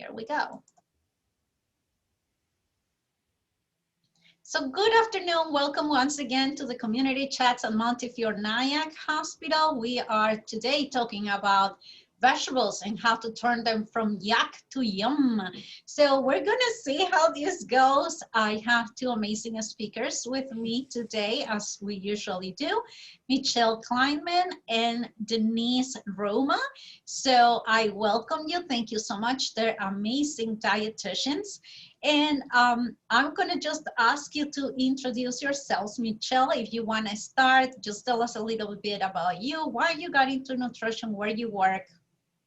Here we go. So good afternoon. Welcome once again to the community chats at Montefiore Nyack Hospital. We are today talking about vegetables and how to turn them from yuck to yum. So we're going to see how this goes. I have two amazing speakers with me today, as we usually do, Michelle Kleinman and Denise Roma. So I welcome you. Thank you so much. They're amazing dietitians. And I'm going to just ask you to introduce yourselves. Michelle, if you want to start, just tell us a little bit about you, why you got into nutrition, where you work,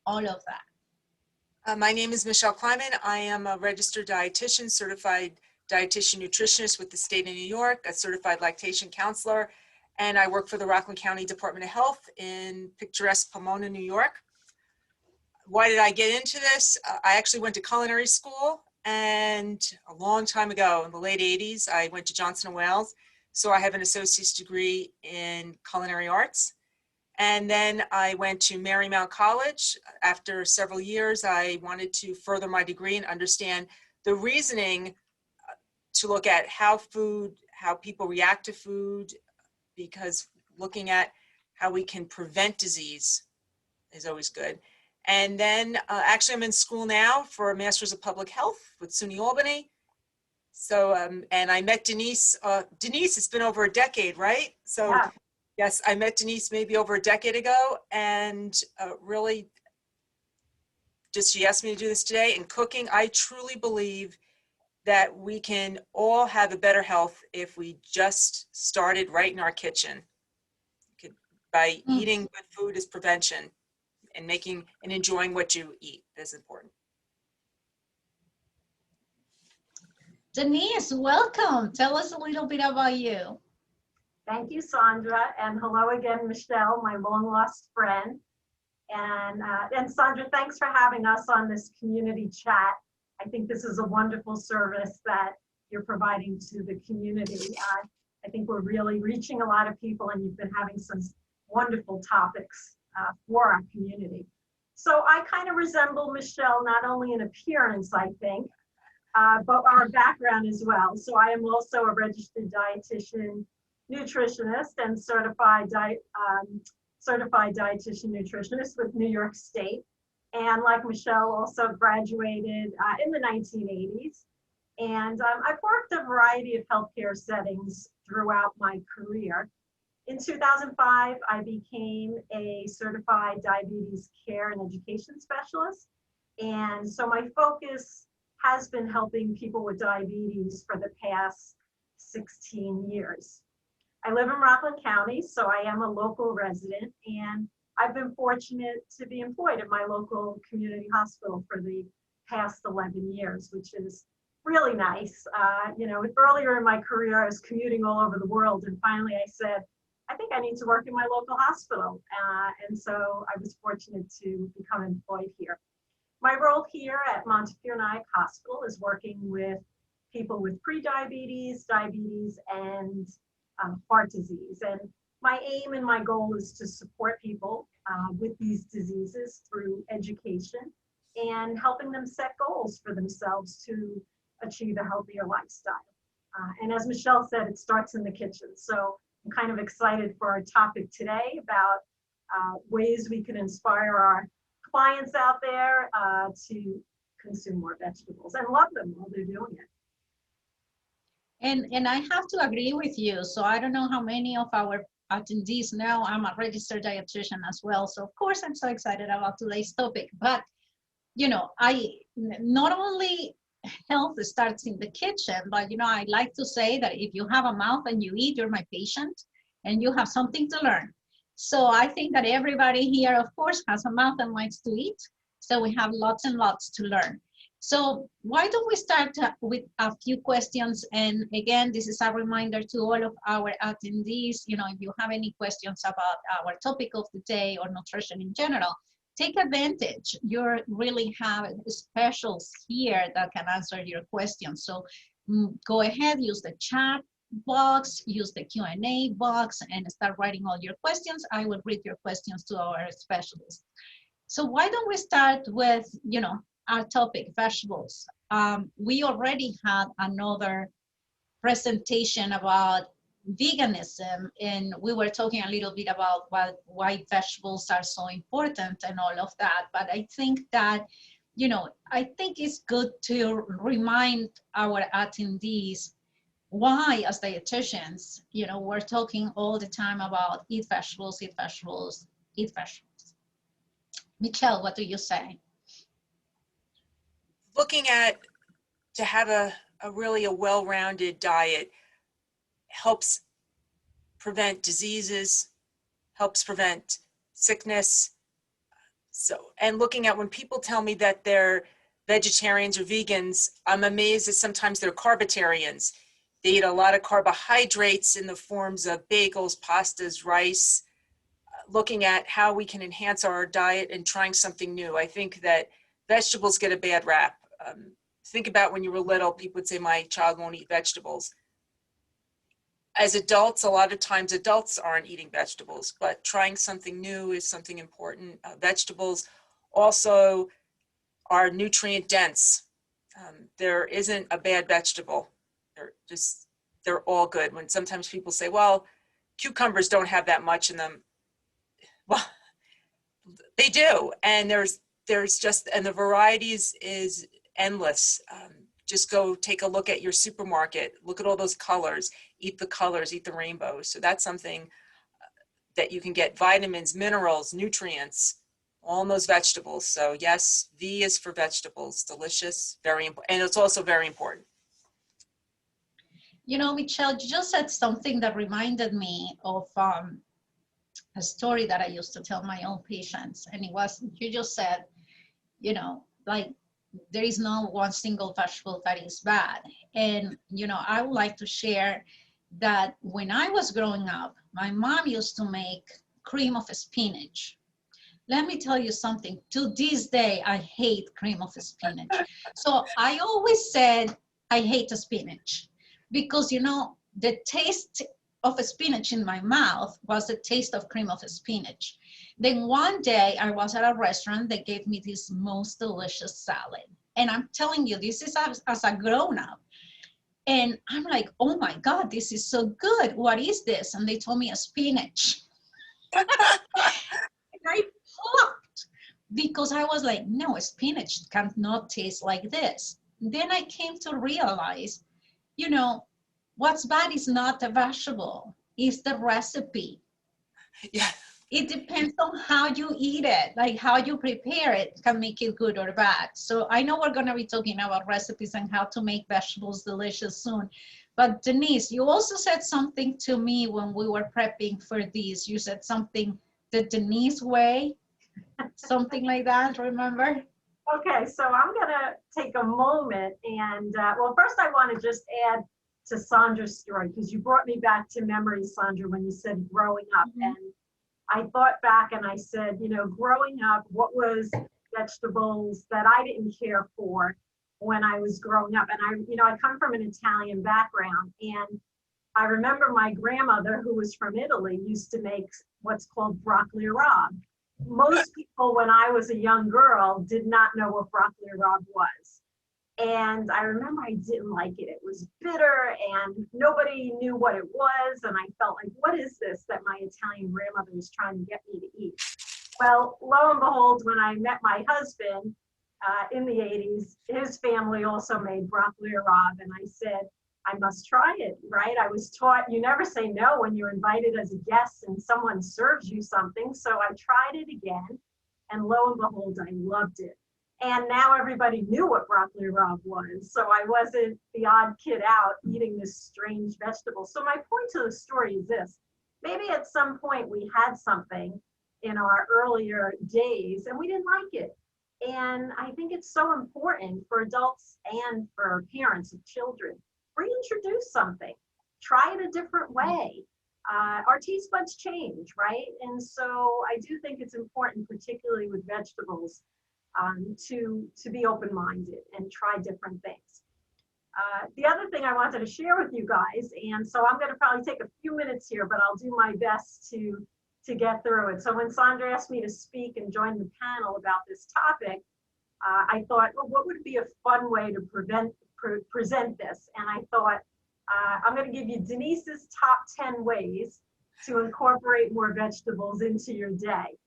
all of that. My name is Michelle Kleinman. I am a registered dietitian, certified dietitian nutritionist with the state of New York, a certified lactation counselor, and I work for the Rockland County Department of Health in picturesque Pomona, New York. Why did I get into this? I actually went to culinary school, and a long time ago, in the late 80s, I went to Johnson & Wales. So I have an associate's degree in culinary arts. And then I went to Marymount College. After several years, I wanted to further my degree and understand the reasoning to look at how people react to food, because looking at how we can prevent disease is always good. And then actually I'm in school now for a Master's of Public Health with SUNY Albany. So, and I met Denise. Denise, it's been over a decade, right? So. Yeah. Yes, I met Denise maybe over a decade ago, and really just she asked me to do this today. In cooking, I truly believe that we can all have a better health if we just started right in our kitchen. By eating good food is prevention, and making and enjoying what you eat is important. Denise, welcome. Tell us a little bit about you. Thank you, Sandra, and hello again, Michelle, my long-lost friend. And Sandra, thanks for having us on this community chat. I think this is a wonderful service that you're providing to the community. I think we're really reaching a lot of people, and you've been having some wonderful topics for our community. So I kind of resemble Michelle, not only in appearance, I think, but our background as well. So I am also a registered dietitian, nutritionist, and certified dietitian nutritionist with New York State. And like Michelle, also graduated in the 1980s. And I've worked a variety of healthcare settings throughout my career. In 2005, I became a certified diabetes care and education specialist. And so my focus has been helping people with diabetes for the past 16 years. I live in Rockland County, so I am a local resident, and I've been fortunate to be employed at my local community hospital for the past 11 years, which is really nice. You know, earlier in my career, I was commuting all over the world, and finally I said, I think I need to work in my local hospital. And so I was fortunate to become employed here. My role here at Montefiore Nyack Hospital is working with people with prediabetes, diabetes, and heart disease. And my aim and my goal is to support people with these diseases through education and helping them set goals for themselves to achieve a healthier lifestyle. And as Michelle said, it starts in the kitchen. So I'm kind of excited for our topic today about ways we can inspire our clients out there to consume more vegetables and love them while they're doing it. And I have to agree with you. So I don't know how many of our attendees know I'm a registered dietitian as well. So of course I'm so excited about today's topic. But you know, I not only health starts in the kitchen, but you know, I like to say that if you have a mouth and you eat, you're my patient, and you have something to learn. So I think that everybody here, of course, has a mouth and likes to eat. So we have lots and lots to learn. So why don't we start with a few questions? And again, this is a reminder to all of our attendees, you know, if you have any questions about our topic of the day or nutrition in general, take advantage. You really have specials here that can answer your questions. So go ahead, use the chat box, use the Q&A box, and start writing all your questions. I will read your questions to our specialists. So why don't we start with, you know, our topic, vegetables. We already had another presentation about veganism, and we were talking a little bit about why vegetables are so important and all of that. But I think that, I think it's good to remind our attendees why, as dietitians, we're talking all the time about eat vegetables, eat vegetables, eat vegetables. Michelle, what do you say? Looking at to have a really a well-rounded diet helps prevent diseases, helps prevent sickness. So, and looking at when people tell me that they're vegetarians or vegans, I'm amazed that sometimes they're carbitarians. They eat a lot of carbohydrates in the forms of bagels, pastas, rice. Looking at how we can enhance our diet and trying something new. I think that vegetables get a bad rap. Think about when you were little, people would say, my child won't eat vegetables. As adults, a lot of times adults aren't eating vegetables, but trying something new is something important. Vegetables also are nutrient dense. There isn't a bad vegetable. They're all good. When sometimes people say, well, cucumbers don't have that much in them. Well, they do. And there's just, and the varieties is endless. Just go take a look at your supermarket, look at all those colors, eat the rainbows. So that's something that you can get vitamins, minerals, nutrients, all in those vegetables. So yes, V is for vegetables, delicious, very important. And it's also very important. Michelle, you just said something that reminded me of a story that I used to tell my own patients. And it was, you just said, like, there is no one single vegetable that is bad. And, I would like to share that when I was growing up, my mom used to make cream of spinach. Let me tell you something. To this day, I hate cream of spinach. So I always said I hate spinach because, the taste of spinach in my mouth was the taste of cream of spinach. Then one day I was at a restaurant that gave me this most delicious salad. And I'm telling you, this is as a grown-up. And I'm like, oh my God, this is so good. What is this? And they told me a spinach. And I popped because I was like, no, spinach cannot taste like this. Then I came to realize, what's bad is not the vegetable, it's the recipe. Yeah. It depends on how you eat it, like how you prepare it can make it good or bad. So I know we're going to be talking about recipes and how to make vegetables delicious soon. But Denise, you also said something to me when we were prepping for this. You said something the Denise way, something like that, remember? Okay, so I'm going to take a moment and, well, first I want to just add to Sandra's story, because you brought me back to memories, Sandra, when you said growing up. Mm-hmm. And I thought back and I said, growing up, what was vegetables that I didn't care for when I was growing up? And I come from an Italian background, and I remember my grandmother, who was from Italy, used to make what's called broccoli rabe. Most people, when I was a young girl, did not know what broccoli rabe was. And I remember I didn't like it. It was bitter and nobody knew what it was. And I felt like, what is this that my Italian grandmother was trying to get me to eat? Well, lo and behold, when I met my husband in the 80s, his family also made broccoli rabe. And I said, I must try it, right? I was taught you never say no when you're invited as a guest and someone serves you something. So I tried it again. And lo and behold, I loved it. And now everybody knew what broccoli rabe was. So I wasn't the odd kid out eating this strange vegetable. So my point to the story is this. Maybe at some point we had something in our earlier days and we didn't like it. And I think it's so important for adults and for parents of children. Reintroduce something. Try it a different way. Our taste buds change, right? And so I do think it's important, particularly with vegetables, to be open-minded and try different things. The other thing I wanted to share with you guys, and so I'm going to probably take a few minutes here, but I'll do my best to get through it. So when Sandra asked me to speak and join the panel about this topic, I thought, well, what would be a fun way to present this? And I thought, I'm going to give you Denise's top 10 ways to incorporate more vegetables into your day.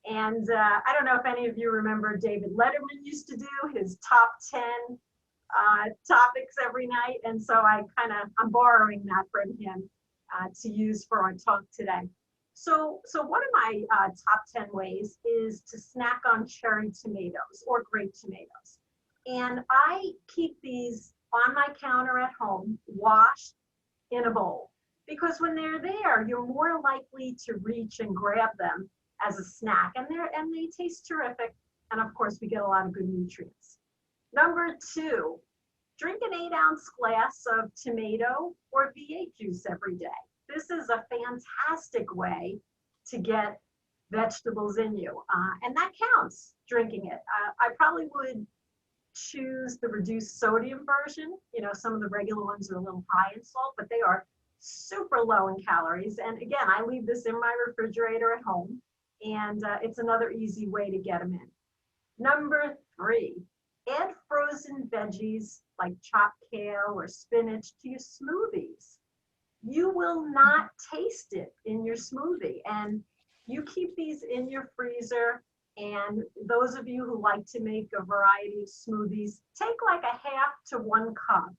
And I don't know if any of you remember David Letterman used to do his top 10 topics every night. And so I'm borrowing that from him to use for our talk today. So one of my top 10 ways is to snack on cherry tomatoes or grape tomatoes. And I keep these on my counter at home, washed in a bowl, because when they're there, you're more likely to reach and grab them as a snack, and they taste terrific. And of course, we get a lot of good nutrients. Number 2, drink an 8-ounce glass of tomato or V8 juice every day. This is a fantastic way to get vegetables in you, and that counts, drinking it. I probably would choose the reduced sodium version. You know, some of the regular ones are a little high in salt, but they are super low in calories. And again, I leave this in my refrigerator at home, and it's another easy way to get them in. Number 3, add frozen veggies like chopped kale or spinach to your smoothies. You will not taste it in your smoothie, and you keep these in your freezer. And those of you who like to make a variety of smoothies, take like a half to 1 cup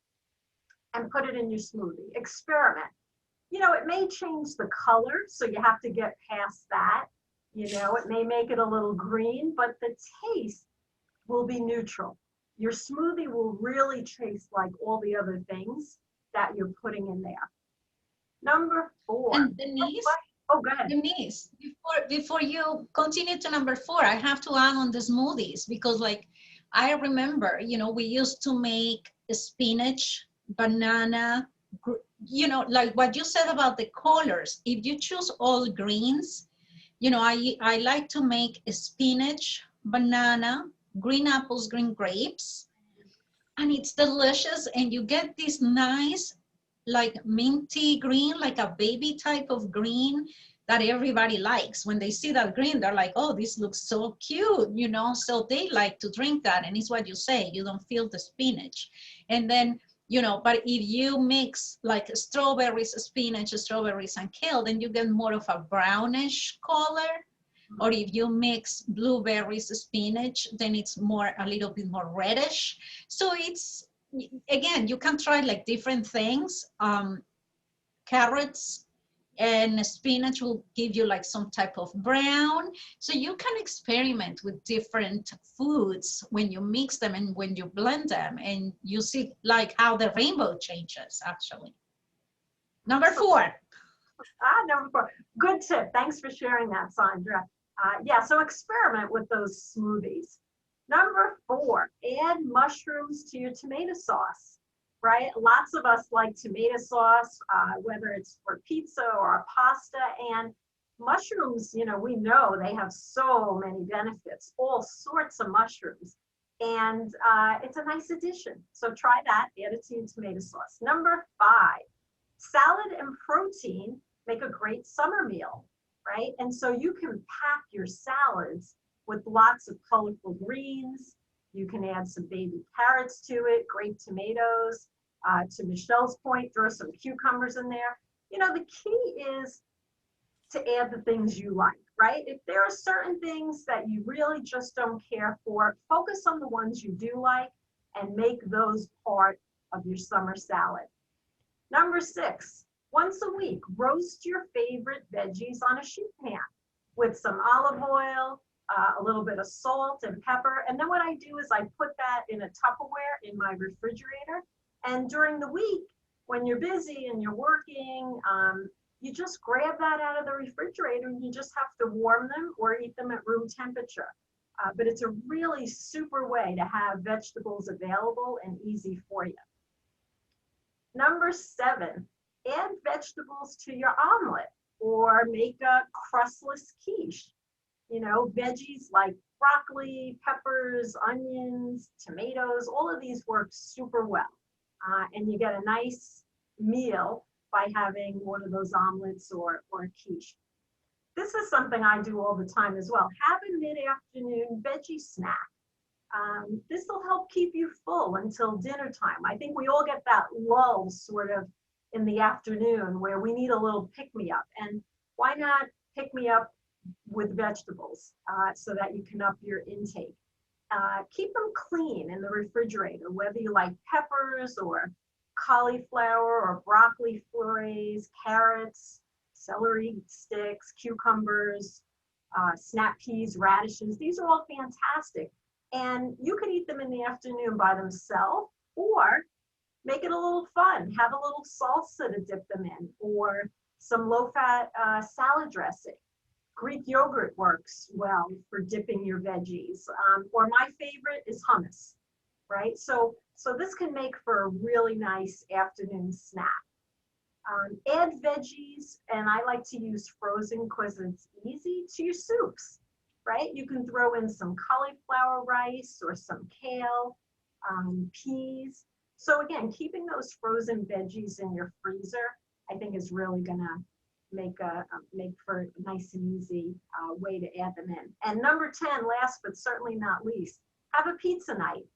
and put it in your smoothie. Experiment. You know, it may change the color, so you have to get past that. You know, it may make it a little green, but the taste will be neutral. Your smoothie will really taste like all the other things that you're putting in there. Number 4. And Denise, oh, go ahead. Denise, before you continue to number 4, I have to add on the smoothies, because like I remember, you know, we used to make spinach, banana, you know, like what you said about the colors. If you choose all greens, you know, I like to make spinach, banana, green apples, green grapes, and it's delicious. And you get this nice, like minty green, like a baby type of green that everybody likes. When they see that green, they're like, oh, this looks so cute, you know, so they like to drink that. And it's what you say, you don't feel the spinach. And then, you know, but if you mix like strawberries, spinach, strawberries, and kale, then you get more of a brownish color. Or if you mix blueberries, spinach, then it's more, a little bit more reddish. So it's, again, you can try like different things. Carrots and spinach will give you like some type of brown. So you can experiment with different foods when you mix them and when you blend them, and you see like how the rainbow changes actually. Number 4. Number 4. Good tip. Thanks for sharing that, Sandra. Yeah, so experiment with those smoothies. Number 4, add mushrooms to your tomato sauce, right? Lots of us like tomato sauce, whether it's for pizza or a pasta. And mushrooms, you know, we know they have so many benefits, all sorts of mushrooms. And it's a nice addition. So try that, add it to your tomato sauce. Number 5, salad and protein make a great summer meal, right? And so you can pack your salads with lots of colorful greens. You can add some baby carrots to it, grape tomatoes. To Michelle's point, throw some cucumbers in there. You know, the key is to add the things you like, right? If there are certain things that you really just don't care for, focus on the ones you do like and make those part of your summer salad. Number 6, once a week, roast your favorite veggies on a sheet pan with some olive oil, a little bit of salt and pepper. And then what I do is I put that in a Tupperware in my refrigerator. And during the week, when you're busy and you're working, you just grab that out of the refrigerator and you just have to warm them or eat them at room temperature. But it's a really super way to have vegetables available and easy for you. Number 7, add vegetables to your omelet or make a crustless quiche. You know, veggies like broccoli, peppers, onions, tomatoes, all of these work super well. And you get a nice meal by having one of those omelets or a quiche. This is something I do all the time as well. Have a mid-afternoon veggie snack. This will help keep you full until dinner time. I think we all get that lull sort of in the afternoon where we need a little pick-me-up. And why not pick me up with vegetables so that you can up your intake? Keep them clean in the refrigerator, whether you like peppers or cauliflower or broccoli flores, carrots, celery sticks, cucumbers, snap peas, radishes. These are all fantastic. And you could eat them in the afternoon by themselves, or make it a little fun. Have a little salsa to dip them in, or some low-fat salad dressing. Greek yogurt works well for dipping your veggies. Or my favorite is hummus, right? So this can make for a really nice afternoon snack. Add veggies, and I like to use frozen because it's easy, to your soups, right? You can throw in some cauliflower rice or some kale, peas. So again, keeping those frozen veggies in your freezer, I think is really gonna make for a nice and easy way to add them in. And number 10, last but certainly not least, have a pizza night.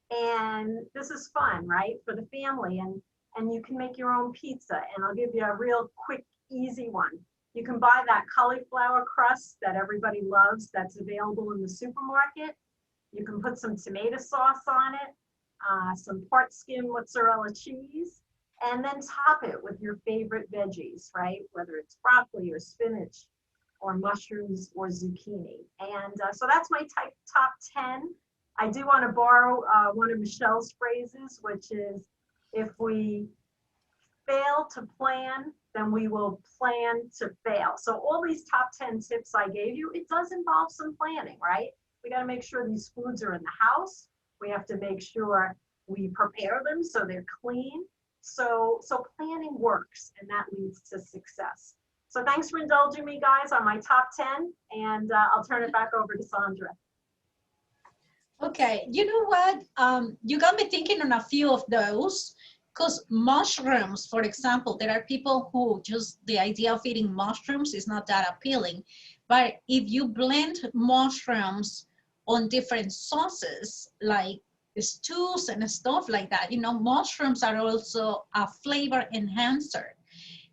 And this is fun, right, for the family. And you can make your own pizza. And I'll give you a real quick, easy one. You can buy that cauliflower crust that everybody loves that's available in the supermarket. You can put some tomato sauce on it, some part skim mozzarella cheese, and then top it with your favorite veggies, right? Whether it's broccoli or spinach or mushrooms or zucchini. And so that's my top 10. I do want to borrow one of Michelle's phrases, which is, if we fail to plan, then we will plan to fail. So all these top 10 tips I gave you, it does involve some planning, right? We got to make sure these foods are in the house. We have to make sure we prepare them so they're clean. So planning works, and that leads to success. So thanks for indulging me, guys, on my top 10, and I'll turn it back over to Sandra. Okay, you know what? You got me thinking on a few of those, because mushrooms, for example, there are people who just the idea of eating mushrooms is not that appealing. But if you blend mushrooms on different sauces, like stews and stuff like that, you know, mushrooms are also a flavor enhancer.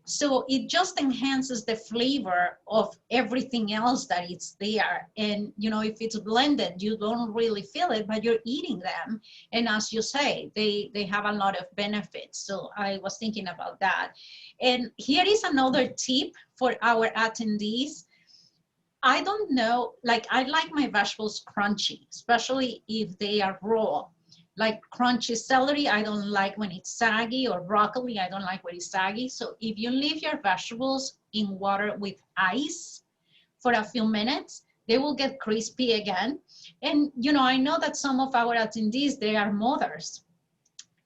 So it just enhances the flavor of everything else that is there. And, you know, if it's blended, you don't really feel it, but you're eating them. And as you say, they have a lot of benefits. So I was thinking about that. And here is another tip for our attendees. I don't know, like I like my vegetables crunchy, especially if they are raw. Like crunchy celery, I don't like when it's saggy, or broccoli, I don't like when it's saggy. So if you leave your vegetables in water with ice for a few minutes, they will get crispy again. And, you know, I know that some of our attendees, they are mothers,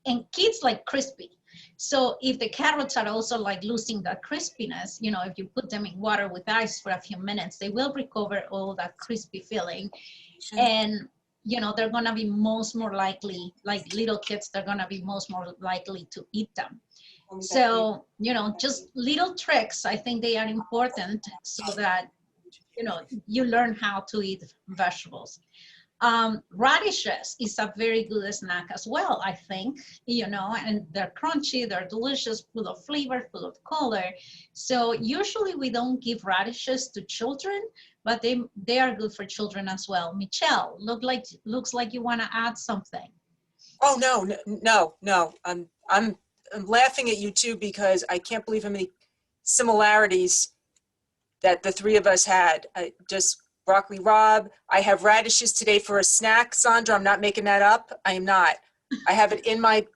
and kids like crispy. So if the carrots are also like losing that crispiness, you know, if you put them in water with ice for a few minutes, they will recover all that crispy feeling. And you know, they're gonna be more likely, like little kids, they're gonna be more likely to eat them. So, you know, just little tricks, I think they are important so that, you know, you learn how to eat vegetables. Radishes is a very good snack as well, I think, you know, and they're crunchy, they're delicious, full of flavor, full of color. So usually we don't give radishes to children, but they are good for children as well. Michelle, looks like you want to add something. Oh, no. I'm laughing at you too, because I can't believe how many similarities that the three of us had. Just broccoli rabe. I have radishes today for a snack. Sandra, I'm not making that up. I am not. I have it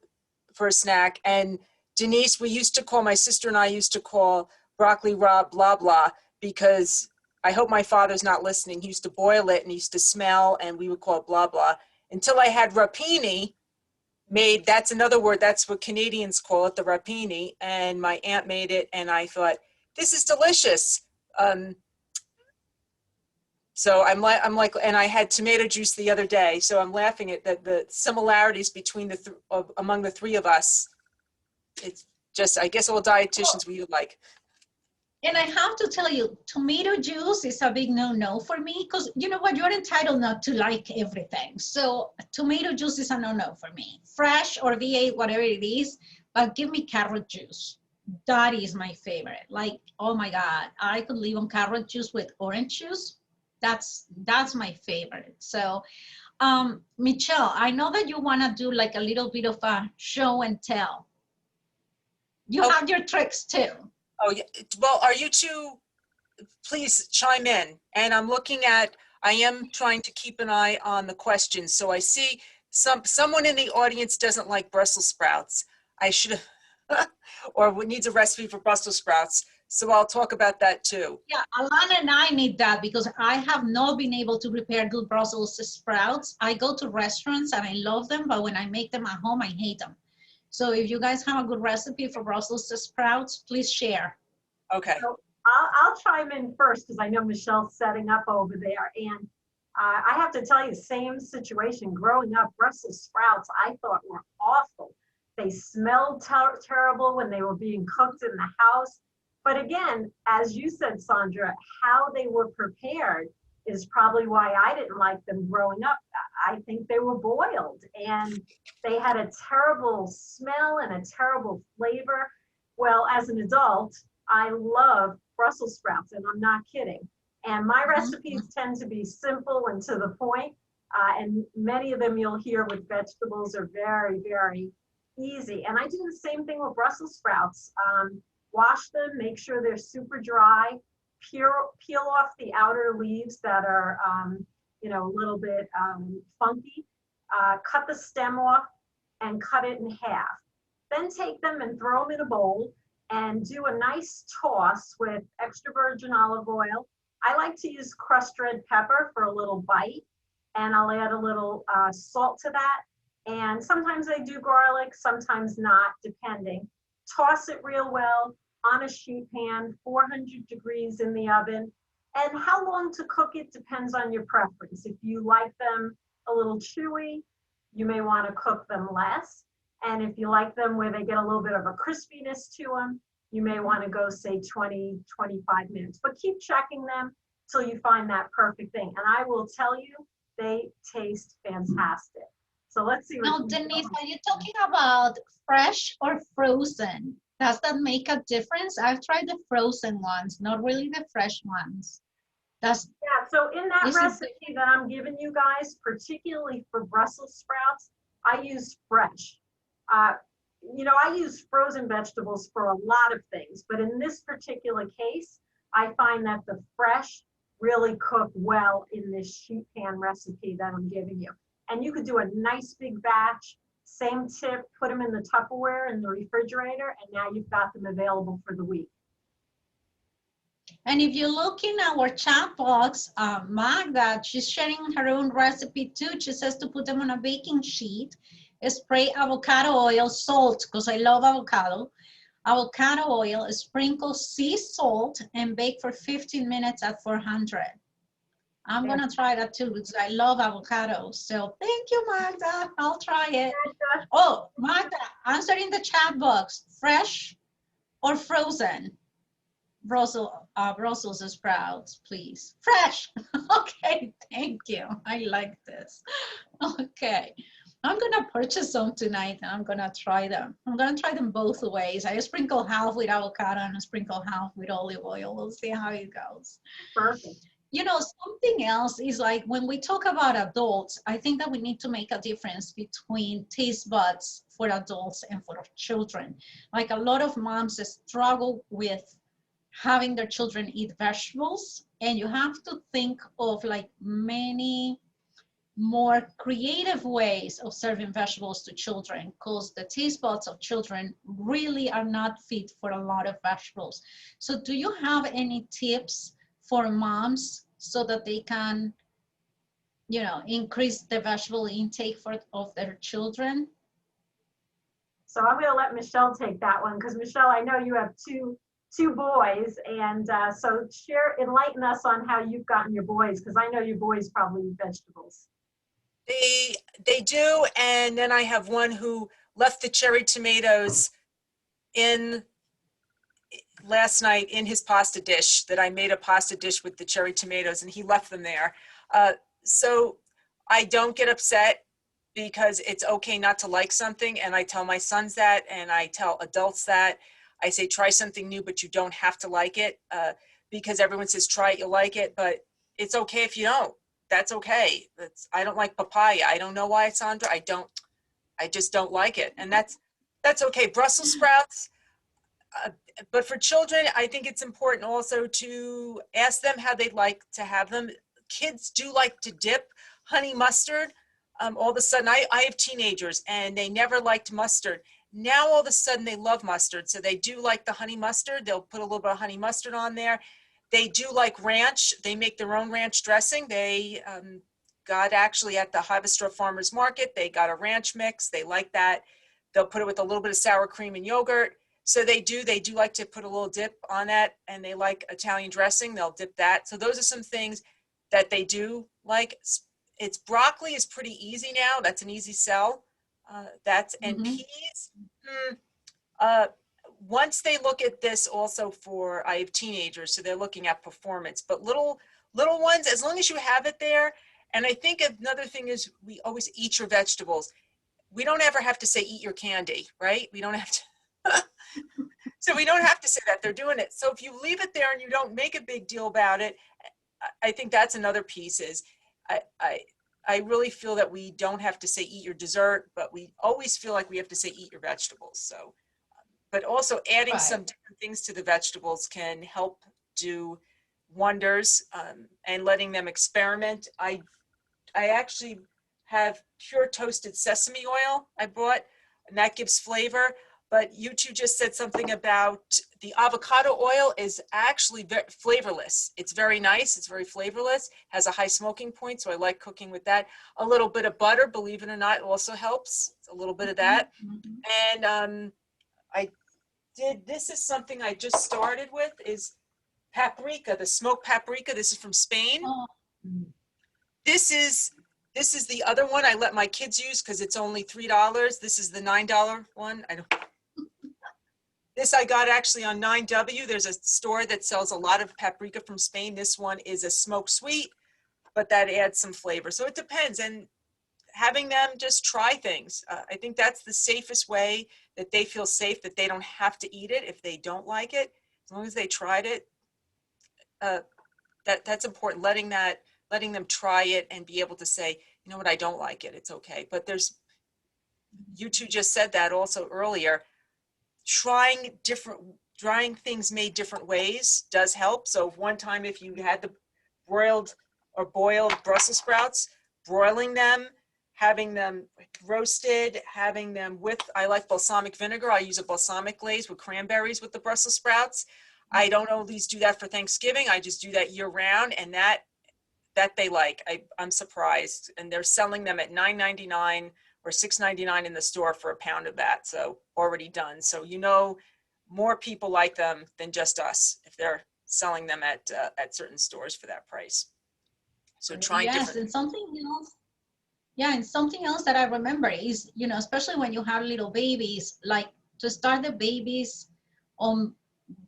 for a snack. And Denise, my sister and I used to call broccoli rabe blah blah, because I hope my father's not listening. He used to boil it and he used to smell, and we would call it blah blah. Until I had rapini made, that's another word, that's what Canadians call it, the rapini. And my aunt made it, and I thought, this is delicious. So I'm like, and I had tomato juice the other day. So I'm laughing at the similarities between among the three of us. It's just, I guess all dietitians we like. And I have to tell you, tomato juice is a big no-no for me because you know what? You're entitled not to like everything. So tomato juice is a no-no for me. Fresh or V8, whatever it is, but give me carrot juice. That is my favorite. Like, oh my God, I could live on carrot juice with orange juice. That's my favorite. So, Michelle, I know that you want to do like a little bit of a show and tell. You Oh, have your tricks too. oh, yeah. Well, are you two, please chime in. And I am trying to keep an eye on the questions. So I see someone in the audience doesn't like Brussels sprouts. I should, or needs a recipe for Brussels sprouts. So I'll talk about that too. Yeah, Alana and I need that because I have not been able to prepare good Brussels sprouts. I go to restaurants and I love them, but when I make them at home, I hate them. So if you guys have a good recipe for Brussels sprouts, please share. Okay. So I'll chime in first because I know Michelle's setting up over there. And I have to tell you, same situation. Growing up, Brussels sprouts I thought were awful. They smelled terrible when they were being cooked in the house. But again, as you said, Sandra, how they were prepared is probably why I didn't like them growing up. I think they were boiled and they had a terrible smell and a terrible flavor. Well, as an adult, I love Brussels sprouts, and I'm not kidding. And my recipes tend to be simple and to the point, and many of them you'll hear with vegetables are very, very easy. And I do the same thing with Brussels sprouts. Wash them, make sure they're super dry, peel off the outer leaves that are, a little bit funky, cut the stem off and cut it in half. Then take them and throw them in a bowl and do a nice toss with extra virgin olive oil. I like to use crushed red pepper for a little bite, and I'll add a little salt to that. And sometimes I do garlic, sometimes not, depending. Toss it real well on a sheet pan, 400 degrees in the oven. And how long to cook it depends on your preference. If you like them a little chewy, you may want to cook them less. And if you like them where they get a little bit of a crispiness to them, you may want to go say 20, 25 minutes. But keep checking them till you find that perfect thing. And I will tell you, they taste fantastic. So let's see. Now, Denise, are you talking about fresh or frozen? Does that make a difference? I've tried the frozen ones, not really the fresh ones. Yeah, so in that recipe that I'm giving you guys, particularly for Brussels sprouts, I use fresh. I use frozen vegetables for a lot of things, but in this particular case, I find that the fresh really cook well in this sheet pan recipe that I'm giving you. And you could do a nice big batch, same tip, put them in the Tupperware in the refrigerator, and now you've got them available for the week. And if you look in our chat box, Magda, she's sharing her own recipe too. She says to put them on a baking sheet, spray avocado oil, salt, because I love avocado oil, sprinkle sea salt, and bake for 15 minutes at 400. I'm gonna try that too because I love avocado. So thank you, Magda. I'll try it. Oh, Magda, answer in the chat box, fresh or frozen? Brussels sprouts, please. Fresh. Okay, thank you. I like this. Okay, I'm gonna purchase some tonight and I'm gonna try them. I'm gonna try them both ways. I sprinkle half with avocado and I sprinkle half with olive oil. We'll see how it goes. Perfect. You know, something else is like when we talk about adults, I think that we need to make a difference between taste buds for adults and for children. Like a lot of moms struggle with having their children eat vegetables, and you have to think of like many more creative ways of serving vegetables to children, because the taste buds of children really are not fit for a lot of vegetables. So do you have any tips for moms so that they can, you know, increase the vegetable intake of their children? So I'm going to let Michelle take that one because Michelle, I know you have two boys, and so enlighten us on how you've gotten your boys, because I know your boys probably eat vegetables. They do, and then I have one who left the cherry tomatoes in last night in his pasta dish that I made a pasta dish with the cherry tomatoes, and he left them there. So I don't get upset because it's okay not to like something. And I tell my sons that, and I tell adults that. I say, try something new, but you don't have to like it, because everyone says, try it, you'll like it, but it's okay if you don't. That's okay. I don't like papaya. I don't know why, Sandra. I just don't like it. And that's okay. Brussels sprouts. But for children, I think it's important also to ask them how they'd like to have them. Kids do like to dip honey mustard. All of a sudden, I have teenagers and they never liked mustard. Now, all of a sudden, they love mustard. So they do like the honey mustard. They'll put a little bit of honey mustard on there. They do like ranch. They make their own ranch dressing. They got actually at the Harvester Farmers Market, they got a ranch mix. They like that. They'll put it with a little bit of sour cream and yogurt. So they do like to put a little dip on that, and they like Italian dressing. They'll dip that. So those are some things that they do like. It's broccoli is pretty easy now. That's an easy sell. And peas. Once they look at this also I have teenagers, so they're looking at performance, but little ones, as long as you have it there. And I think another thing is we always eat your vegetables. We don't ever have to say, eat your candy, right? We don't have to. So we don't have to say that. They're doing it. So if you leave it there and you don't make a big deal about it, I think that's another piece is I really feel that we don't have to say eat your dessert, but we always feel like we have to say eat your vegetables. So, but also adding some different things to the vegetables can help do wonders, and letting them experiment. I actually have pure toasted sesame oil I bought, and that gives flavor. But you two just said something about the avocado oil is actually flavorless. It's very nice. It's very flavorless, has a high smoking point. So I like cooking with that. A little bit of butter, believe it or not, also helps. It's a little bit of that. And this is something I just started with is paprika, the smoked paprika. This is from Spain. This is the other one I let my kids use because it's only $3. This is the $9 one. This I got actually on 9W. There's a store that sells a lot of paprika from Spain. This one is a smoked sweet, but that adds some flavor. So it depends. And having them just try things. I think that's the safest way that they feel safe, that they don't have to eat it if they don't like it. As long as they tried it, that's important. Letting them try it and be able to say, you know what, I don't like it. It's okay. But you two just said that also earlier. Trying things made different ways does help. So one time if you had the broiled or boiled Brussels sprouts, broiling them, having them roasted, having them with, I like balsamic vinegar. I use a balsamic glaze with cranberries with the Brussels sprouts. I don't always do that for Thanksgiving. I just do that year round, and that they like. I'm surprised. And they're selling them at $9.99 or $6.99 in the store for a pound of that. So already done. So more people like them than just us if they're selling them at certain stores for that price. So trying different. And something else. Yeah, and something else that I remember is, especially when you have little babies, like to start the babies on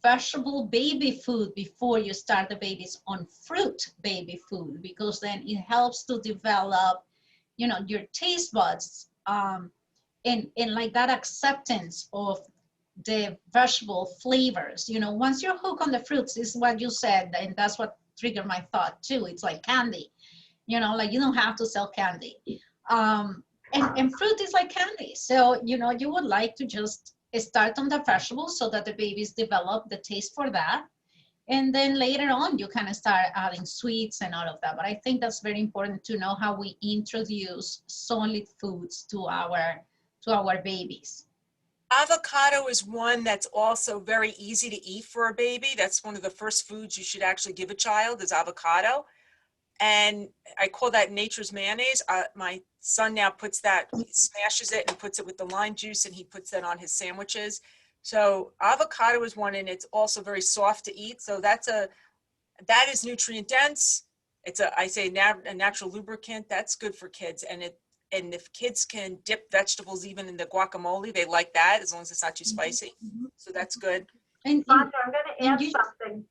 vegetable baby food before you start the babies on fruit baby food, because then it helps to develop, your taste buds, and like that acceptance of the vegetable flavors. Once you're hooked on the fruits, is what you said, and that's what triggered my thought too. It's like candy. Like you don't have to sell candy. And fruit is like candy. So, you would like to just start on the vegetables so that the babies develop the taste for that. And then later on, you kind of start adding sweets and all of that. But I think that's very important to know how we introduce solid foods to our babies. Avocado is one that's also very easy to eat for a baby. That's one of the first foods you should actually give a child is avocado. And I call that nature's mayonnaise. My son now smashes it and puts it with the lime juice, and he puts that on his sandwiches. So avocado is one, and it's also very soft to eat. So that is nutrient dense. It's a natural lubricant. That's good for kids. And if kids can dip vegetables even in the guacamole, they like that as long as it's not too spicy. So that's good. And, Sandra, I'm going to and add you, something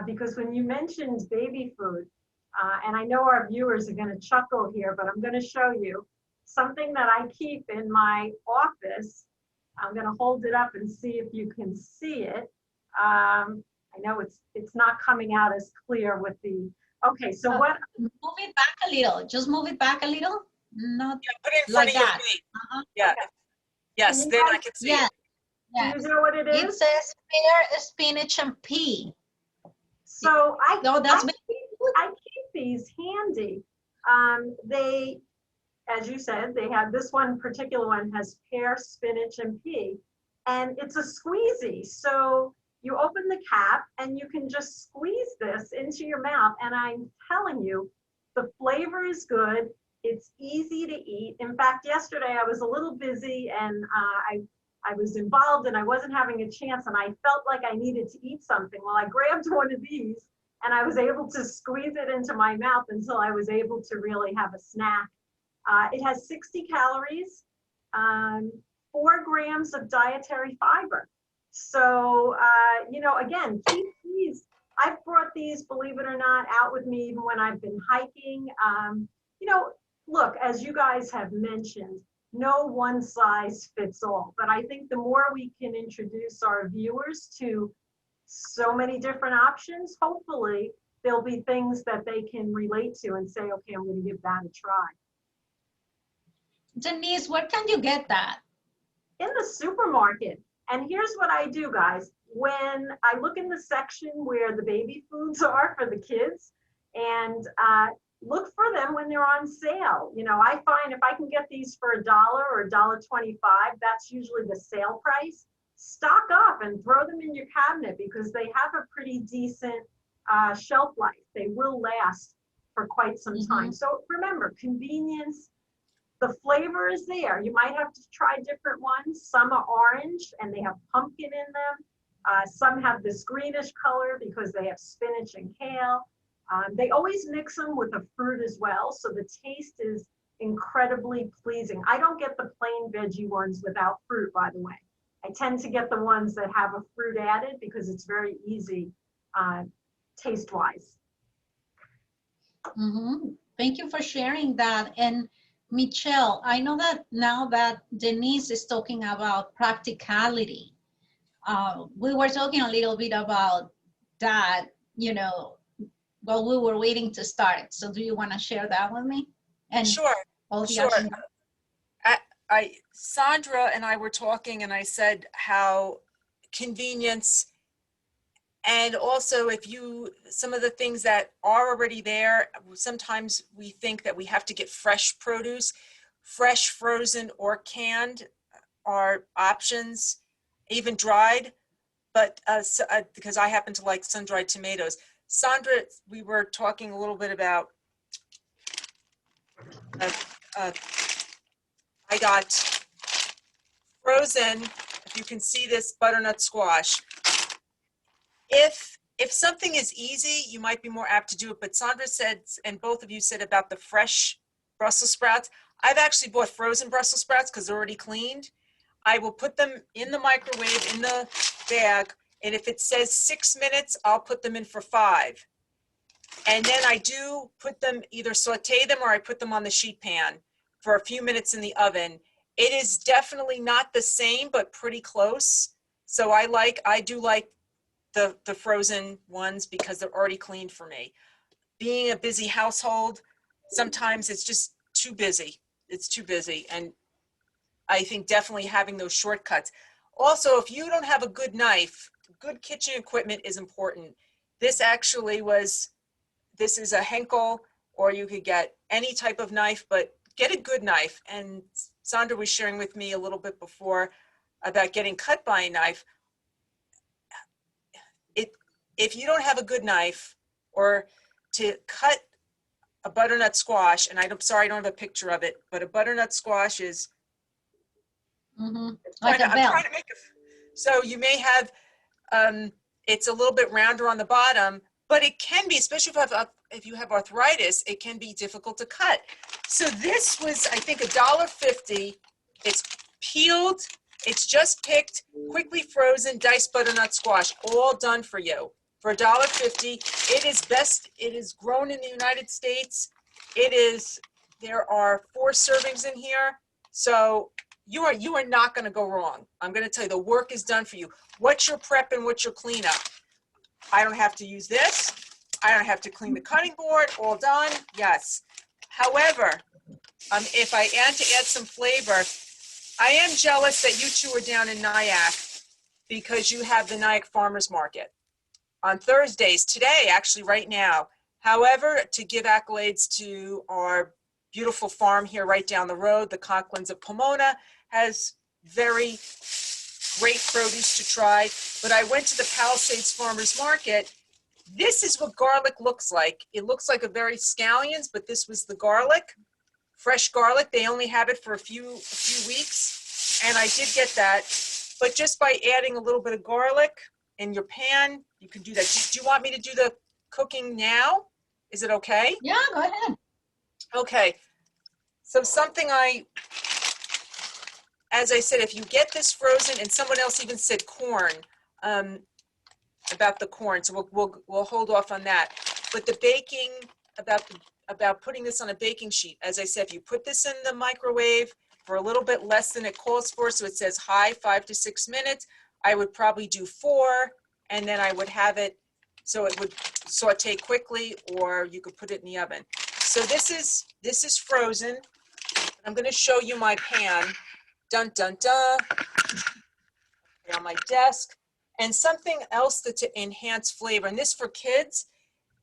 because when you mentioned baby food, and I know our viewers are going to chuckle here, but I'm going to show you something that I keep in my office. I'm going to hold it up and see if you can see it. I know it's not coming out as clear with the, okay, so what? move it back a little. Just move it back a little. Not Yeah, put it in front like of your that. face. Uh-huh. Yeah. Okay. Yes, Can you then I guys- can see Yeah. it. Do Yes. you know what it It is? says pear, spinach, and pea. So No, that's I keep these handy. They, as you said, they have this one particular one has pear, spinach, and pea, and it's a squeezy. So you open the cap and you can just squeeze this into your mouth. And I'm telling you, the flavor is good. It's easy to eat. In fact, yesterday I was a little busy and I was involved and I wasn't having a chance and I felt like I needed to eat something. Well, I grabbed one of these and I was able to squeeze it into my mouth until I was able to really have a snack. It has 60 calories, 4 grams of dietary fiber. So, you know, again, keep these. I've brought these, believe it or not, out with me even when I've been hiking. You know, look, as you guys have mentioned, no one size fits all. But I think the more we can introduce our viewers to so many different options, hopefully there'll be things that they can relate to and say, okay, I'm going to give that a try. Denise, where can you get that? In the supermarket. And here's what I do, guys. When I look in the section where the baby foods are for the kids and look for them when they're on sale. You know, I find if I can get these for $1 or $1.25, that's usually the sale price. Stock up and throw them in your cabinet because they have a pretty decent shelf life. They will last for quite some time. So remember, convenience. The flavor is there. You might have to try different ones. Some are orange and they have pumpkin in them. Some have this greenish color because they have spinach and kale. They always mix them with a fruit as well. So the taste is incredibly pleasing. I don't get the plain veggie ones without fruit, by the way. I tend to get the ones that have a fruit added because it's very easy taste-wise. Thank you for sharing that. And Michelle, I know that now that Denise is talking about practicality, we were talking a little bit about that, you know, while we were waiting to start. So do you want to share that with me? And Sure, all the sure. action- Sandra and I were talking and I said how convenience and also if you, some of the things that are already there, sometimes we think that we have to get fresh produce. Fresh, frozen, or canned are options, even dried, but because I happen to like sun-dried tomatoes. Sandra, we were talking a little bit about, I got frozen, if you can see this, butternut squash. If something is easy, you might be more apt to do it, but Sandra said, and both of you said about the fresh Brussels sprouts. I've actually bought frozen Brussels sprouts because they're already cleaned. I will put them in the microwave in the bag, and if it says 6 minutes, I'll put them in for 5. And then I do put them, either saute them or I put them on the sheet pan for a few minutes in the oven. It is definitely not the same, but pretty close. So I do like the frozen ones because they're already cleaned for me. Being a busy household, sometimes it's just too busy. It's too busy. And I think definitely having those shortcuts. Also, if you don't have a good knife, good kitchen equipment is important. This is a Henkel, or you could get any type of knife, but get a good knife. And Sandra was sharing with me a little bit before about getting cut by a knife. If you don't have a good knife, or to cut a butternut squash, and I'm sorry I don't have a picture of it, but a butternut squash is like a I'm bell. trying to make so you may have it's a little bit rounder on the bottom, but it can be, especially if you have arthritis, it can be difficult to cut. So this was, I think, $1.50. It's peeled It's just picked, quickly frozen, diced butternut squash, all done for you for $1.50. It is grown in the United States. There are 4 servings in here. So you are not going to go wrong. I'm going to tell you, the work is done for you. What's your prep and what's your cleanup? I don't have to use this. I don't have to clean the cutting board, all done, yes. However, if I add some flavor, I am jealous that you two are down in Nyack because you have the Nyack Farmers Market on Thursdays, today, actually right now. However, to give accolades to our beautiful farm here right down the road, the Conklins of Pomona has very great produce to try. But I went to the Palisades Farmers Market. This is what garlic looks like. It looks like a very scallions, but this was the garlic, fresh garlic. They only have it for a few weeks, and I did get that. But just by adding a little bit of garlic in your pan, you can do that. Do you want me to do the cooking now? Is it okay? Yeah, go ahead. Okay. So as I said, if you get this frozen, and someone else even said corn, about the corn, so we'll hold off on that. But the baking, about putting this on a baking sheet, as I said, if you put this in the microwave for a little bit less than it calls for, so it says high 5 to 6 minutes, I would probably do 4, and then I would have it so it would saute quickly, or you could put it in the oven. So this is frozen. I'm going to show you my pan. Dun dun dun. On my desk. And something else to enhance flavor, and this for kids,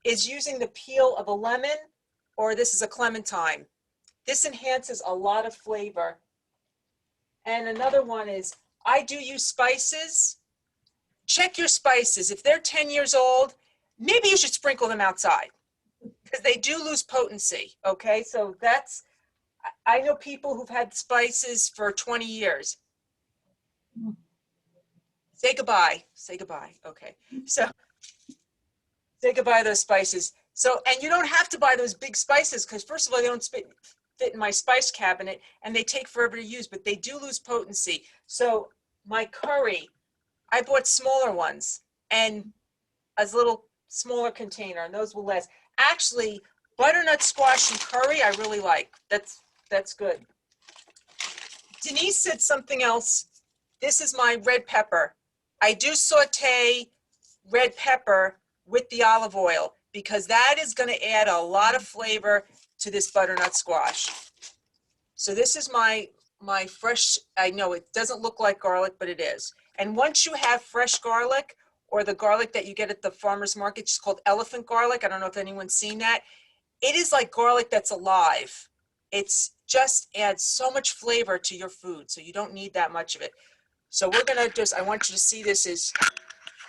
is using the peel of a lemon, or this is a clementine. This enhances a lot of flavor. And another one is, I do use spices. Check your spices. If they're 10 years old, maybe you should sprinkle them outside because they do lose potency, okay? So I know people who've had spices for 20 years. Say goodbye. Say goodbye. Okay. So say goodbye to those spices. So, and you don't have to buy those big spices because first of all, they don't fit in my spice cabinet and they take forever to use, but they do lose potency. So my curry, I bought smaller ones and a little smaller container, and those will last. Actually, butternut squash and curry, I really like. That's good. Denise said something else. This is my red pepper. I do saute red pepper with the olive oil because that is going to add a lot of flavor to this butternut squash. So this is my fresh, I know it doesn't look like garlic, but it is. And once you have fresh garlic, or the garlic that you get at the farmer's market, it's called elephant garlic. I don't know if anyone's seen that. It is like garlic that's alive. It's just adds so much flavor to your food, so you don't need that much of it. So we're gonna I want you to see this is